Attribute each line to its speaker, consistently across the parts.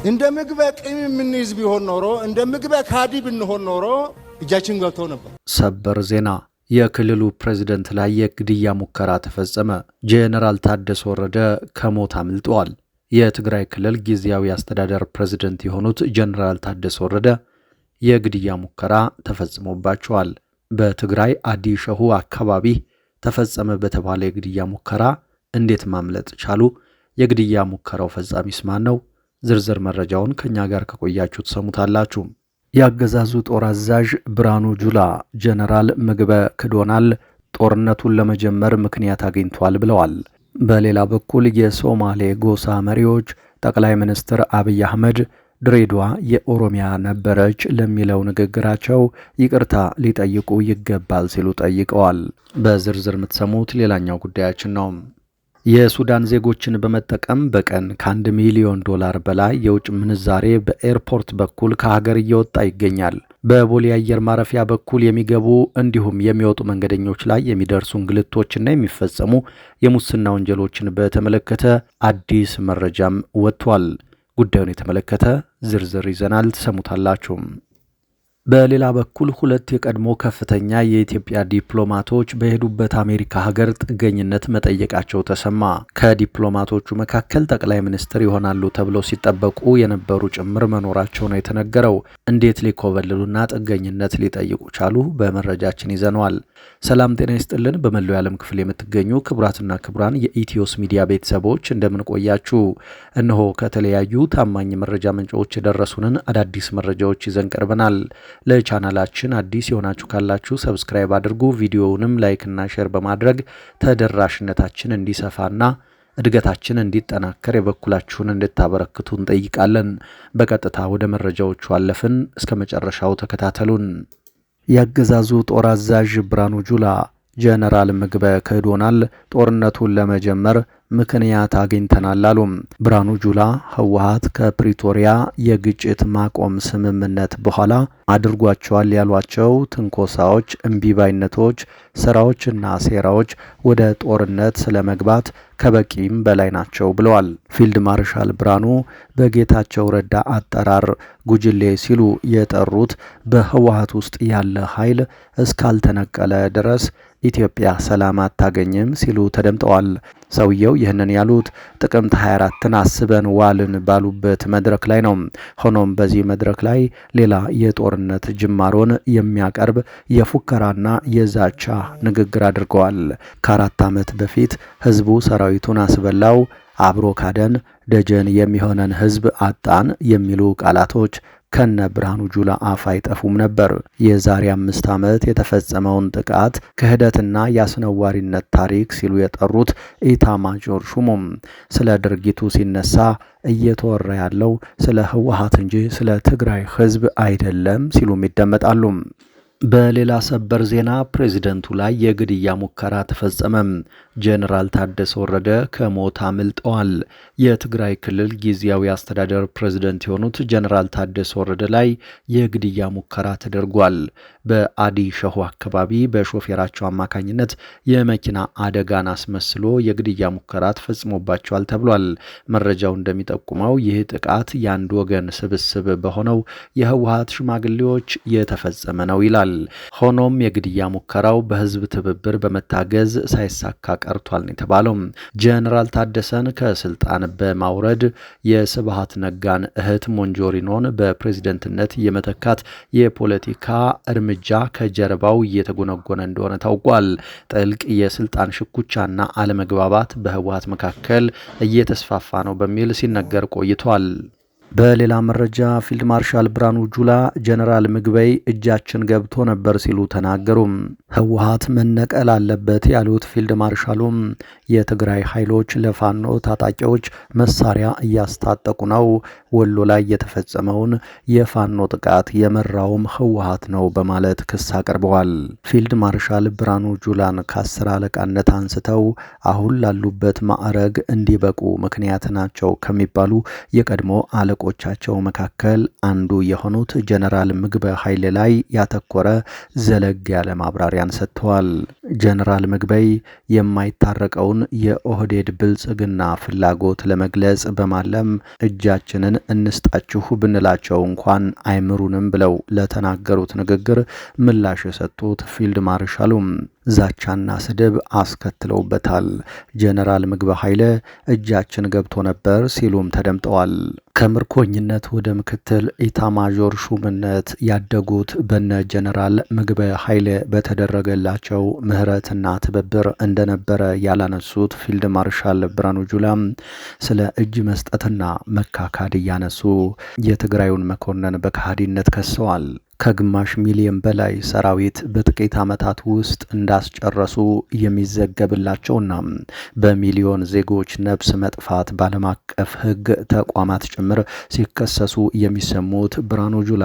Speaker 1: እንደ ምግበ ቅም የምንይዝ ቢሆን ኖሮ እንደ ምግበ ካዲ ብንሆን ኖሮ እጃችን ገብቶ ነበር።
Speaker 2: ሰበር ዜና የክልሉ ፕሬዝዳንት ላይ የግድያ ሙከራ ተፈጸመ። ጄኔራል ታደሰ ወረደ ከሞት አምልጠዋል። የትግራይ ክልል ጊዜያዊ አስተዳደር ፕሬዝዳንት የሆኑት ጄኔራል ታደሰ ወረደ የግድያ ሙከራ ተፈጽሞባቸዋል። በትግራይ አዲ ሸሁ አካባቢ ተፈጸመ በተባለ የግድያ ሙከራ እንዴት ማምለጥ ቻሉ? የግድያ ሙከራው ፈጻሚስ ማን ነው? ዝርዝር መረጃውን ከኛ ጋር ከቆያችሁ ተሰሙታላችሁ። ያገዛዙ ጦር አዛዥ ብርሃኑ ጁላ ጄኔራል ምግበ ክዶናል ጦርነቱን ለመጀመር ምክንያት አግኝቷል ብለዋል። በሌላ በኩል የሶማሌ ጎሳ መሪዎች ጠቅላይ ሚኒስትር አብይ አህመድ ድሬዳዋ የኦሮሚያ ነበረች ለሚለው ንግግራቸው ይቅርታ ሊጠይቁ ይገባል ሲሉ ጠይቀዋል። በዝርዝር የምትሰሙት ሌላኛው ጉዳያችን ነው። የሱዳን ዜጎችን በመጠቀም በቀን ከ1 ሚሊዮን ዶላር በላይ የውጭ ምንዛሬ በኤርፖርት በኩል ከሀገር እየወጣ ይገኛል። በቦሌ አየር ማረፊያ በኩል የሚገቡ እንዲሁም የሚወጡ መንገደኞች ላይ የሚደርሱ እንግልቶችና የሚፈጸሙ የሙስና ወንጀሎችን በተመለከተ አዲስ መረጃም ወጥቷል። ጉዳዩን የተመለከተ ዝርዝር ይዘናል፣ ተሰሙታላችሁ። በሌላ በኩል ሁለት የቀድሞ ከፍተኛ የኢትዮጵያ ዲፕሎማቶች በሄዱበት አሜሪካ ሀገር ጥገኝነት መጠየቃቸው ተሰማ። ከዲፕሎማቶቹ መካከል ጠቅላይ ሚኒስትር ይሆናሉ ተብለው ሲጠበቁ የነበሩ ጭምር መኖራቸው ነው የተነገረው። እንዴት ሊኮበልሉና ጥገኝነት ሊጠይቁ ቻሉ? በመረጃችን ይዘነዋል። ሰላም ጤና ይስጥልን። በመላው የዓለም ክፍል የምትገኙ ክቡራትና ክቡራን የኢትዮስ ሚዲያ ቤተሰቦች እንደምን ቆያችሁ? እነሆ ከተለያዩ ታማኝ መረጃ ምንጮች የደረሱንን አዳዲስ መረጃዎች ይዘን ቀርበናል። ለቻናላችን አዲስ የሆናችሁ ካላችሁ ሰብስክራይብ አድርጉ። ቪዲዮውንም ላይክና ሼር በማድረግ ተደራሽነታችን እንዲሰፋና እድገታችን እንዲጠናከር የበኩላችሁን እንድታበረክቱ እንጠይቃለን። በቀጥታ ወደ መረጃዎቹ አለፍን። እስከ መጨረሻው ተከታተሉን። ያገዛዙ ጦር አዛዥ ብርሃኑ ጁላ ጄኔራል ምግበ ክዶናል ጦርነቱን ለመጀመር ምክንያት አግኝተናል አሉ። ብርሃኑ ጁላ ህወሓት ከፕሪቶሪያ የግጭት ማቆም ስምምነት በኋላ አድርጓቸዋል ያሏቸው ትንኮሳዎች፣ እምቢባይነቶች፣ ስራዎችና ሴራዎች ወደ ጦርነት ስለመግባት ከበቂም በላይ ናቸው ብለዋል። ፊልድ ማርሻል ብርሃኑ በጌታቸው ረዳ አጠራር ጉጅሌ ሲሉ የጠሩት በህወሓት ውስጥ ያለ ኃይል እስካልተነቀለ ድረስ ኢትዮጵያ ሰላም አታገኝም ሲሉ ተደምጠዋል። ሰውየው ይህንን ያሉት ጥቅምት 24ን አስበን ዋልን ባሉበት መድረክ ላይ ነው። ሆኖም በዚህ መድረክ ላይ ሌላ የጦርነት ጅማሮን የሚያቀርብ የፉከራና የዛቻ ንግግር አድርገዋል። ከ4 ዓመት በፊት ህዝቡ ሰራዊቱን አስበላው፣ አብሮ ካደን፣ ደጀን የሚሆነን ህዝብ አጣን የሚሉ ቃላቶች ከነ ብርሃኑ ጁላ አፍ አይጠፉም ነበር። የዛሬ 5 ዓመት የተፈጸመውን ጥቃት ክህደትና የአስነዋሪነት ታሪክ ሲሉ የጠሩት ኢታማጆር ሹሙም ስለ ድርጊቱ ሲነሳ እየተወራ ያለው ስለ ህወሓት እንጂ ስለ ትግራይ ህዝብ አይደለም ሲሉም ይደመጣሉ። በሌላ ሰበር ዜና ፕሬዝደንቱ ላይ የግድያ ሙከራ ተፈጸመ። ጄኔራል ታደሰ ወረደ ከሞት አምልጠዋል። የትግራይ ክልል ጊዜያዊ አስተዳደር ፕሬዝደንት የሆኑት ጄኔራል ታደሰ ወረደ ላይ የግድያ ሙከራ ተደርጓል። በአዲ ሸሁ አካባቢ በሾፌራቸው አማካኝነት የመኪና አደጋን አስመስሎ የግድያ ሙከራ ተፈጽሞባቸዋል ተብሏል። መረጃው እንደሚጠቁመው ይህ ጥቃት የአንድ ወገን ስብስብ በሆነው የህወሓት ሽማግሌዎች የተፈጸመ ነው ይላል። ሆኖም የግድያ ሙከራው በህዝብ ትብብር በመታገዝ ሳይሳካ ቀርቷል የተባለው ጄኔራል ታደሰን ከስልጣን በማውረድ የስብሃት ነጋን እህት ሞንጆሪኖን በፕሬዝደንትነት የመተካት የፖለቲካ እርምጃ ከጀርባው እየተጎነጎነ እንደሆነ ታውቋል። ጥልቅ የስልጣን ሽኩቻና አለመግባባት በህወሓት መካከል እየተስፋፋ ነው በሚል ሲነገር ቆይቷል። በሌላ መረጃ ፊልድ ማርሻል ብርሃኑ ጁላ ጄኔራል ምግበይ እጃችን ገብቶ ነበር ሲሉ ተናገሩ። ህወሓት መነቀል አለበት ያሉት ፊልድ ማርሻሉም የትግራይ ኃይሎች ለፋኖ ታጣቂዎች መሳሪያ እያስታጠቁ ነው፣ ወሎ ላይ የተፈጸመውን የፋኖ ጥቃት የመራውም ህወሓት ነው በማለት ክስ አቅርበዋል። ፊልድ ማርሻል ብርሃኑ ጁላን ከ10 አለቃነት አንስተው አሁን ላሉበት ማዕረግ እንዲበቁ ምክንያት ናቸው ከሚባሉ የቀድሞ አለቆ አለቆቻቸው መካከል አንዱ የሆኑት ጀነራል ምግበ ኃይለ ላይ ያተኮረ ዘለግ ያለ ማብራሪያን ሰጥተዋል። ጀነራል ምግበይ የማይታረቀውን የኦህዴድ ብልጽግና ፍላጎት ለመግለጽ በማለም እጃችንን እንስጣችሁ ብንላቸው እንኳን አይምሩንም ብለው ለተናገሩት ንግግር ምላሽ የሰጡት ፊልድ ማርሻሉም ዛቻና ስድብ አስከትለውበታል። ጀነራል ምግበ ኃይለ እጃችን ገብቶ ነበር ሲሉም ተደምጠዋል። ከምርኮኝነት ወደ ምክትል ኢታማዦር ሹምነት ያደጉት በነ ጀነራል ምግበ ኃይለ በተደረገላቸው ምህረትና ትብብር እንደነበረ ያላነሱት ፊልድ ማርሻል ብርሃኑ ጁላ ስለ እጅ መስጠትና መካካድ እያነሱ የትግራዩን መኮንን በከሃዲነት ከሰዋል። ከግማሽ ሚሊዮን በላይ ሰራዊት በጥቂት ዓመታት ውስጥ እንዳስጨረሱ የሚዘገብላቸውና በሚሊዮን ዜጎች ነፍስ መጥፋት ባለም አቀፍ ሕግ ተቋማት ጭምር ሲከሰሱ የሚሰሙት ብርሃኑ ጁላ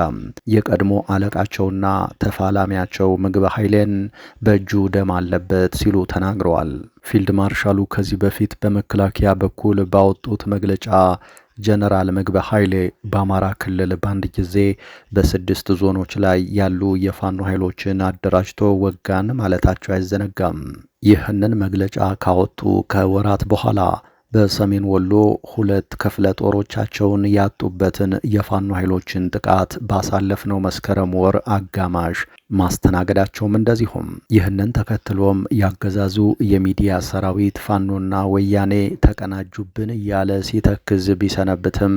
Speaker 2: የቀድሞ አለቃቸውና ተፋላሚያቸው ምግበ ኃይሌን በእጁ ደም አለበት ሲሉ ተናግረዋል። ፊልድ ማርሻሉ ከዚህ በፊት በመከላከያ በኩል ባወጡት መግለጫ ጀነራል ምግበ ኃይሌ በአማራ ክልል በአንድ ጊዜ በ6 ዞኖች ላይ ያሉ የፋኖ ኃይሎችን አደራጅቶ ወጋን ማለታቸው አይዘነጋም። ይህንን መግለጫ ካወጡ ከወራት በኋላ በሰሜን ወሎ 2 ክፍለ ጦሮቻቸውን ያጡበትን የፋኖ ኃይሎችን ጥቃት ባሳለፍነው መስከረም ወር አጋማሽ ማስተናገዳቸውም እንደዚሁም ይህንን ተከትሎም ያገዛዙ የሚዲያ ሰራዊት ፋኖና ወያኔ ተቀናጁብን እያለ ሲተክዝ ቢሰነብትም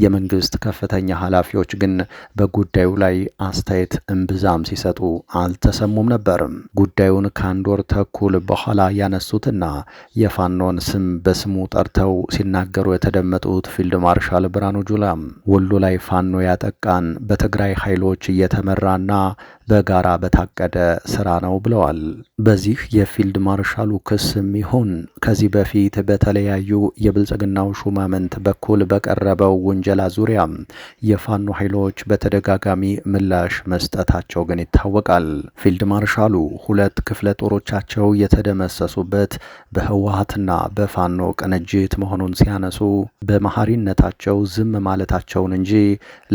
Speaker 2: የመንግስት ከፍተኛ ኃላፊዎች ግን በጉዳዩ ላይ አስተያየት እምብዛም ሲሰጡ አልተሰሙም ነበር። ጉዳዩን ከአንድ ወር ተኩል በኋላ ያነሱትና የፋኖን ስም በስሙ ጠርተው ሲናገሩ የተደመጡት ፊልድ ማርሻል ብርሃኑ ጁላ ወሎ ላይ ፋኖ ያጠቃን በትግራይ ኃይሎች እየተመራና በጋራ በታቀደ ስራ ነው ብለዋል። በዚህ የፊልድ ማርሻሉ ክስም ይሁን ከዚህ በፊት በተለያዩ የብልጽግናው ሹማምንት በኩል በቀረበው ውንጀላ ዙሪያ የፋኖ ኃይሎች በተደጋጋሚ ምላሽ መስጠታቸው ግን ይታወቃል። ፊልድ ማርሻሉ 2 ክፍለ ጦሮቻቸው የተደመሰሱበት በህወሓትና በፋኖ ቅንጅት መሆኑን ሲያነሱ በመሐሪነታቸው ዝም ማለታቸውን እንጂ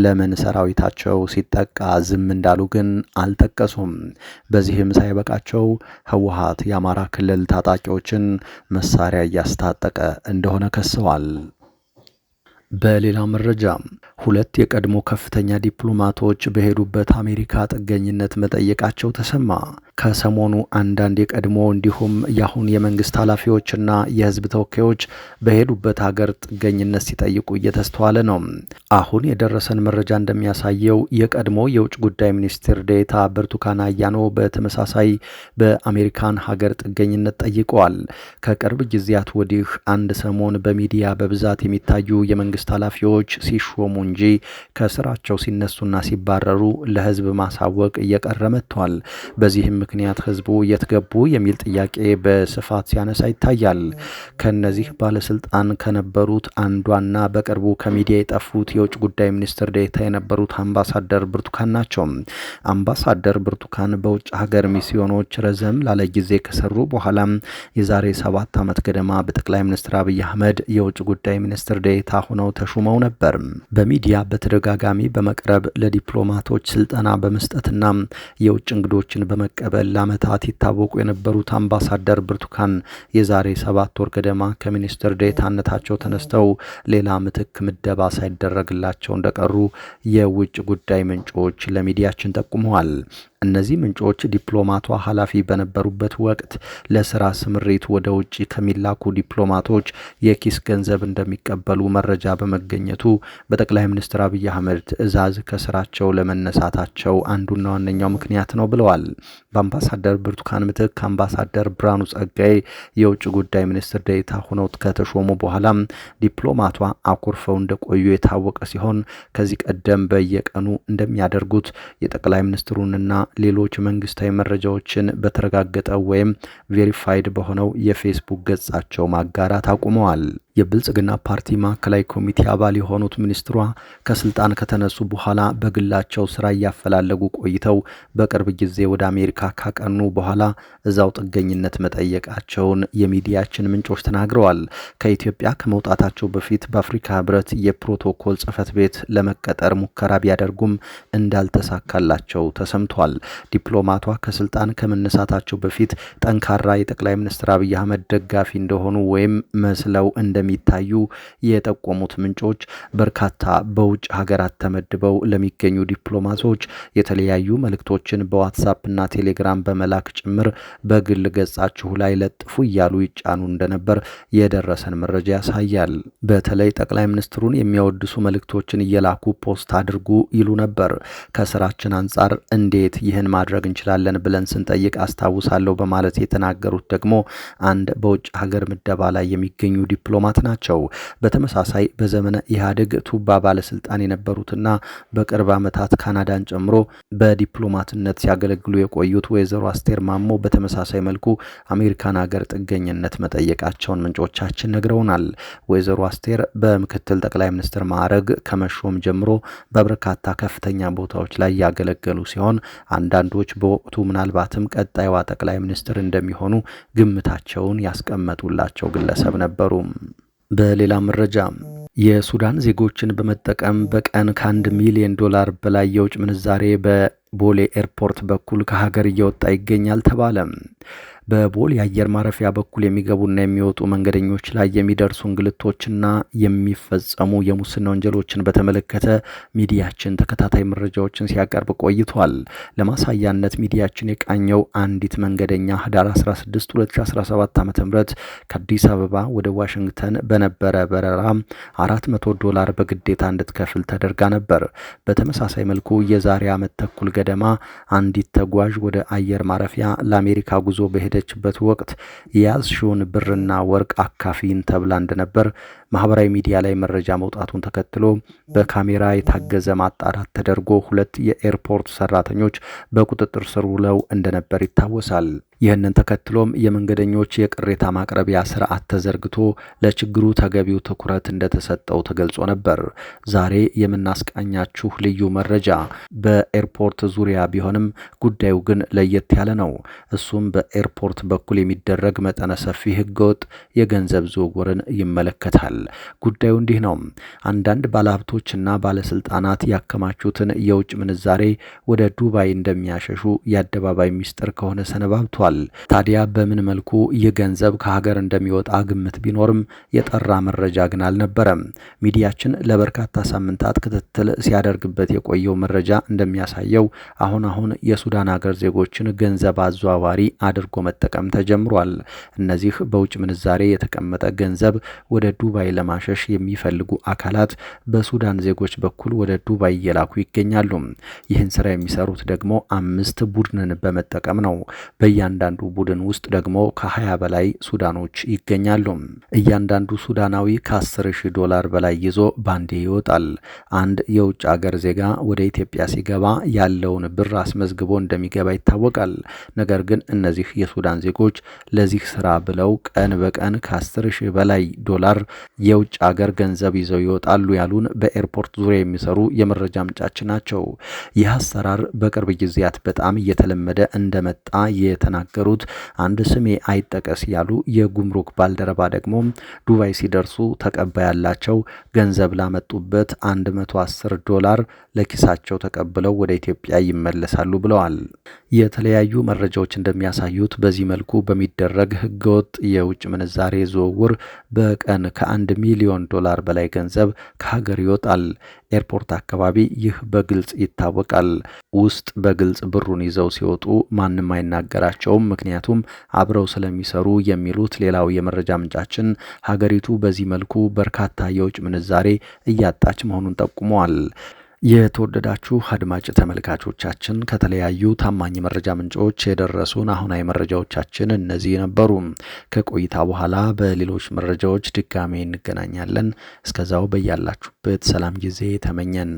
Speaker 2: ለምን ሰራዊታቸው ሲጠቃ ዝም እንዳሉ ግን አልጠቀሱም። በዚህም ሳይበቃቸው ህወሓት የአማራ ክልል ታጣቂዎችን መሳሪያ እያስታጠቀ እንደሆነ ከሰዋል። በሌላ መረጃ 2 የቀድሞ ከፍተኛ ዲፕሎማቶች በሄዱበት አሜሪካ ጥገኝነት መጠየቃቸው ተሰማ። ከሰሞኑ አንዳንድ የቀድሞ እንዲሁም የአሁን የመንግስት ኃላፊዎችና የህዝብ ተወካዮች በሄዱበት ሀገር ጥገኝነት ሲጠይቁ እየተስተዋለ ነው። አሁን የደረሰን መረጃ እንደሚያሳየው የቀድሞ የውጭ ጉዳይ ሚኒስትር ዴኤታ ብርቱካን አያኖ በተመሳሳይ በአሜሪካን ሀገር ጥገኝነት ጠይቀዋል። ከቅርብ ጊዜያት ወዲህ አንድ ሰሞን በሚዲያ በብዛት የሚታዩ የመንግስት ኃላፊዎች ሲሾሙ እንጂ ከስራቸው ሲነሱና ሲባረሩ ለህዝብ ማሳወቅ እየቀረ መጥቷል። በዚህም ምክንያት ህዝቡ የትገቡ የሚል ጥያቄ በስፋት ሲያነሳ ይታያል። ከነዚህ ባለስልጣን ከነበሩት አንዷና በቅርቡ ከሚዲያ የጠፉት የውጭ ጉዳይ ሚኒስትር ዴኤታ የነበሩት አምባሳደር ብርቱካን ናቸው። አምባሳደር ብርቱካን በውጭ ሀገር ሚስዮኖች ረዘም ላለ ጊዜ ከሰሩ በኋላ የዛሬ 7 ዓመት ገደማ በጠቅላይ ሚኒስትር አብይ አህመድ የውጭ ጉዳይ ሚኒስትር ዴኤታ ሆነው ተሹመው ነበር። በሚዲያ በተደጋጋሚ በመቅረብ ለዲፕሎማቶች ስልጠና በመስጠትና የውጭ እንግዶችን በመቀበል ለዓመታት ይታወቁ የነበሩት አምባሳደር ብርቱካን የዛሬ 7 ወር ገደማ ከሚኒስትር ዴኤታነታቸው ተነስተው ሌላ ምትክ ምደባ ሳይደረግላቸው እንደቀሩ የውጭ ጉዳይ ምንጮች ለሚዲያችን ጠቁመዋል። እነዚህ ምንጮች ዲፕሎማቷ ኃላፊ በነበሩበት ወቅት ለስራ ስምሪት ወደ ውጭ ከሚላኩ ዲፕሎማቶች የኪስ ገንዘብ እንደሚቀበሉ መረጃ በመገኘቱ በጠቅላይ ሚኒስትር አብይ አህመድ ትዕዛዝ ከስራቸው ለመነሳታቸው አንዱና ዋነኛው ምክንያት ነው ብለዋል። በአምባሳደር ብርቱካን ምትክ አምባሳደር ብርሃኑ ጸጋዬ የውጭ ጉዳይ ሚኒስትር ዴኤታ ሆነው ከተሾሙ በኋላ ዲፕሎማቷ አኩርፈው እንደቆዩ የታወቀ ሲሆን ከዚህ ቀደም በየቀኑ እንደሚያደርጉት የጠቅላይ ሚኒስትሩንና ሌሎች መንግስታዊ መረጃዎችን በተረጋገጠ ወይም ቬሪፋይድ በሆነው የፌስቡክ ገጻቸው ማጋራት አቁመዋል። የብልጽግና ፓርቲ ማዕከላዊ ኮሚቴ አባል የሆኑት ሚኒስትሯ ከስልጣን ከተነሱ በኋላ በግላቸው ስራ እያፈላለጉ ቆይተው በቅርብ ጊዜ ወደ አሜሪካ ካቀኑ በኋላ እዛው ጥገኝነት መጠየቃቸውን የሚዲያችን ምንጮች ተናግረዋል። ከኢትዮጵያ ከመውጣታቸው በፊት በአፍሪካ ህብረት የፕሮቶኮል ጽህፈት ቤት ለመቀጠር ሙከራ ቢያደርጉም እንዳልተሳካላቸው ተሰምቷል። ዲፕሎማቷ ከስልጣን ከመነሳታቸው በፊት ጠንካራ የጠቅላይ ሚኒስትር አብይ አህመድ ደጋፊ እንደሆኑ ወይም መስለው እንደሚታዩ የጠቆሙት ምንጮች በርካታ በውጭ ሀገራት ተመድበው ለሚገኙ ዲፕሎማቶች የተለያዩ መልእክቶችን በዋትሳፕ እና ቴሌግራም በመላክ ጭምር በግል ገጻችሁ ላይ ለጥፉ እያሉ ይጫኑ እንደነበር የደረሰን መረጃ ያሳያል። በተለይ ጠቅላይ ሚኒስትሩን የሚያወድሱ መልእክቶችን እየላኩ ፖስት አድርጉ ይሉ ነበር። ከስራችን አንጻር እንዴት ይህን ማድረግ እንችላለን ብለን ስንጠይቅ አስታውሳለሁ በማለት የተናገሩት ደግሞ አንድ በውጭ ሀገር ምደባ ላይ የሚገኙ ዲፕሎማት ናቸው። በተመሳሳይ በዘመነ ኢህአዴግ ቱባ ባለስልጣን የነበሩትና በቅርብ ዓመታት ካናዳን ጨምሮ በዲፕሎማትነት ሲያገለግሉ የቆዩት ወይዘሮ አስቴር ማሞ በተመሳሳይ መልኩ አሜሪካን ሀገር ጥገኝነት መጠየቃቸውን ምንጮቻችን ነግረውናል። ወይዘሮ አስቴር በምክትል ጠቅላይ ሚኒስትር ማዕረግ ከመሾም ጀምሮ በበርካታ ከፍተኛ ቦታዎች ላይ ያገለገሉ ሲሆን አንዳንዶች በወቅቱ ምናልባትም ቀጣይዋ ጠቅላይ ሚኒስትር እንደሚሆኑ ግምታቸውን ያስቀመጡላቸው ግለሰብ ነበሩ። በሌላ መረጃ የሱዳን ዜጎችን በመጠቀም በቀን ከ1 ሚሊዮን ዶላር በላይ የውጭ ምንዛሬ በቦሌ ኤርፖርት በኩል ከሀገር እየወጣ ይገኛል ተባለ። በቦሌ አየር ማረፊያ በኩል የሚገቡና የሚወጡ መንገደኞች ላይ የሚደርሱ እንግልቶችና የሚፈጸሙ የሙስና ወንጀሎችን በተመለከተ ሚዲያችን ተከታታይ መረጃዎችን ሲያቀርብ ቆይቷል። ለማሳያነት ሚዲያችን የቃኘው አንዲት መንገደኛ ህዳር 16 2017 ዓ.ም ከአዲስ አበባ ወደ ዋሽንግተን በነበረ በረራ $400 በግዴታ እንድትከፍል ተደርጋ ነበር። በተመሳሳይ መልኩ የዛሬ ዓመት ተኩል ገደማ አንዲት ተጓዥ ወደ አየር ማረፊያ ለአሜሪካ ጉዞ በሄደ በት ወቅት የያዝሽውን ብርና ወርቅ አካፊን ተብላ እንደነበር ማህበራዊ ሚዲያ ላይ መረጃ መውጣቱን ተከትሎ በካሜራ የታገዘ ማጣራት ተደርጎ 2 የኤርፖርት ሰራተኞች በቁጥጥር ስር ውለው እንደነበር ይታወሳል። ይህንን ተከትሎም የመንገደኞች የቅሬታ ማቅረቢያ ስርዓት ተዘርግቶ ለችግሩ ተገቢው ትኩረት እንደተሰጠው ተገልጾ ነበር። ዛሬ የምናስቃኛችሁ ልዩ መረጃ በኤርፖርት ዙሪያ ቢሆንም ጉዳዩ ግን ለየት ያለ ነው። እሱም በኤርፖርት በኩል የሚደረግ መጠነ ሰፊ ህገወጥ የገንዘብ ዝውውርን ይመለከታል። ጉዳዩ እንዲህ ነው። አንዳንድ ባለሀብቶችና ባለስልጣናት ያከማቹትን የውጭ ምንዛሬ ወደ ዱባይ እንደሚያሸሹ የአደባባይ ሚስጥር ከሆነ ሰነባብቷል። ታዲያ በምን መልኩ ይህ ገንዘብ ከሀገር እንደሚወጣ ግምት ቢኖርም የጠራ መረጃ ግን አልነበረም። ሚዲያችን ለበርካታ ሳምንታት ክትትል ሲያደርግበት የቆየው መረጃ እንደሚያሳየው አሁን የሱዳን ሀገር ዜጎችን ገንዘብ አዘዋዋሪ አድርጎ መጠቀም ተጀምሯል። እነዚህ በውጭ ምንዛሬ የተቀመጠ ገንዘብ ወደ ዱባይ ለማሸሽ የሚፈልጉ አካላት በሱዳን ዜጎች በኩል ወደ ዱባይ እየላኩ ይገኛሉ። ይህን ስራ የሚሰሩት ደግሞ 5 ቡድንን በመጠቀም ነው። በእያንዳንዱ ቡድን ውስጥ ደግሞ ከ20 በላይ ሱዳኖች ይገኛሉ። እያንዳንዱ ሱዳናዊ $10,000 በላይ ይዞ ባንዴ ይወጣል። አንድ የውጭ ሀገር ዜጋ ወደ ኢትዮጵያ ሲገባ ያለውን ብር አስመዝግቦ እንደሚገባ ይታወቃል። ነገር ግን እነዚህ የሱዳን ዜጎች ለዚህ ስራ ብለው ቀን በቀን $10,000 በላይ የውጭ ሀገር ገንዘብ ይዘው ይወጣሉ ያሉን በኤርፖርት ዙሪያ የሚሰሩ የመረጃ ምንጫችን ናቸው። ይህ አሰራር በቅርብ ጊዜያት በጣም እየተለመደ እንደመጣ የተናገሩት አንድ ስሜ አይጠቀስ ያሉ የጉምሩክ ባልደረባ ደግሞ ዱባይ ሲደርሱ ተቀባይ ያላቸው ገንዘብ ላመጡበት $110 ለኪሳቸው ተቀብለው ወደ ኢትዮጵያ ይመለሳሉ ብለዋል። የተለያዩ መረጃዎች እንደሚያሳዩት በዚህ መልኩ በሚደረግ ህገወጥ የውጭ ምንዛሬ ዝውውር በቀን $1 ሚሊዮን በላይ ገንዘብ ከሀገር ይወጣል። ኤርፖርት አካባቢ ይህ በግልጽ ይታወቃል። ውስጥ በግልጽ ብሩን ይዘው ሲወጡ ማንም አይናገራቸውም፣ ምክንያቱም አብረው ስለሚሰሩ የሚሉት ሌላው የመረጃ ምንጫችን ሀገሪቱ በዚህ መልኩ በርካታ የውጭ ምንዛሬ እያጣች መሆኑን ጠቁመዋል። የተወደዳችሁ አድማጭ ተመልካቾቻችን ከተለያዩ ታማኝ መረጃ ምንጮች የደረሱን አሁናዊ መረጃዎቻችን እነዚህ ነበሩ። ከቆይታ በኋላ በሌሎች መረጃዎች ድጋሜ እንገናኛለን። እስከዛው በያላችሁበት ሰላም ጊዜ ተመኘን።